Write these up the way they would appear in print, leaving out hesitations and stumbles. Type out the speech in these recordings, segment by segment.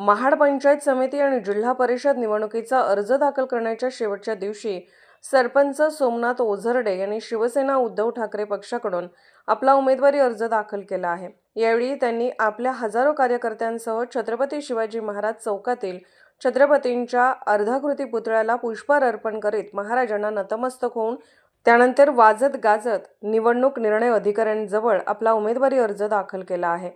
महाड पंचायत समिती आणि जिल्हा परिषद निवडणुकीचा अर्ज दाखल करण्याच्या शेवटच्या दिवशी सरपंच सोमनाथ ओझरडे यांनी शिवसेना उद्धव ठाकरे पक्षाकडून आपला उमेदवारी अर्ज दाखल केला आहे। यावेळी त्यांनी आपल्या हजारो कार्यकर्त्यांसह छत्रपती शिवाजी महाराज चौकातील छत्रपतींच्या अर्धाकृती पुतळ्याला पुष्पहार अर्पण करीत महाराजांना नतमस्तक होऊन त्यानंतर वाजत गाजत निवडणूक निर्णय अधिकाऱ्यांजवळ आपला उमेदवारी अर्ज दाखल केला आहे।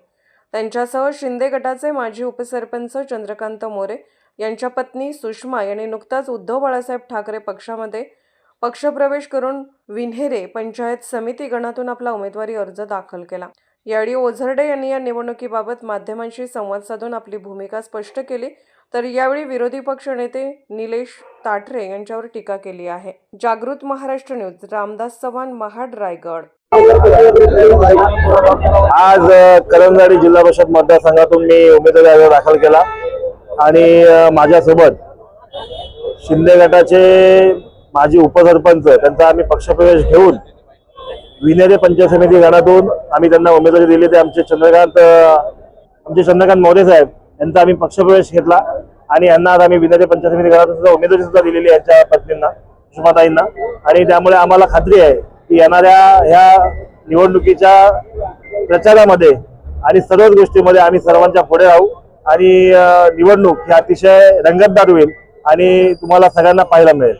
त्यांच्यासह शिंदे गटाचे माजी उपसरपंच चंद्रकांत मोरे यांच्या पत्नी सुषमा यांनी नुकताच उद्धव बाळासाहेब ठाकरे पक्षामध्ये पक्षप्रवेश करून विन्हेरे पंचायत समिती गणातून आपला उमेदवारी अर्ज दाखल केला। यावेळी ओझरडे यांनी या निवडणुकीबाबत माध्यमांशी संवाद साधून आपली भूमिका स्पष्ट केली, तर यावेळी विरोधी पक्ष नेते निलेश ताठरे यांच्यावर टीका केली आहे। जागृत महाराष्ट्र न्यूज, रामदास चव्हाण, महाड, रायगड। आज करंजाडी जिल्हा परिषद मतदारसंघातून मी उमेदवारी अर्ज दाखल केला आणि माझ्यासोबत शिंदे गटाचे माजी उपसरपंच त्यांचा आम्ही पक्षप्रवेश घेऊन विन्हेरे पंचायत समिती गणातून आम्ही त्यांना उमेदवारी दिली। ते आमचे चंद्रकांत मोरे साहेब यांचा आम्ही पक्षप्रवेश घेतला आणि यांना आज आम्ही विन्हेरे पंचायत समिती गणातून सुद्धा उमेदवारी सुद्धा दिलेली यांच्या पत्नींना सुषमाताईंना। आणि त्यामुळे आम्हाला खात्री आहे की येणाऱ्या ह्या निवडणुकीच्या प्रचारामध्ये आणि सर्वच गोष्टीमध्ये आम्ही सर्वांच्या पुढे राहू आणि निवडणूक ही अतिशय रंगतदार होईल आणि तुम्हाला सगळ्यांना पाहायला मिळेल।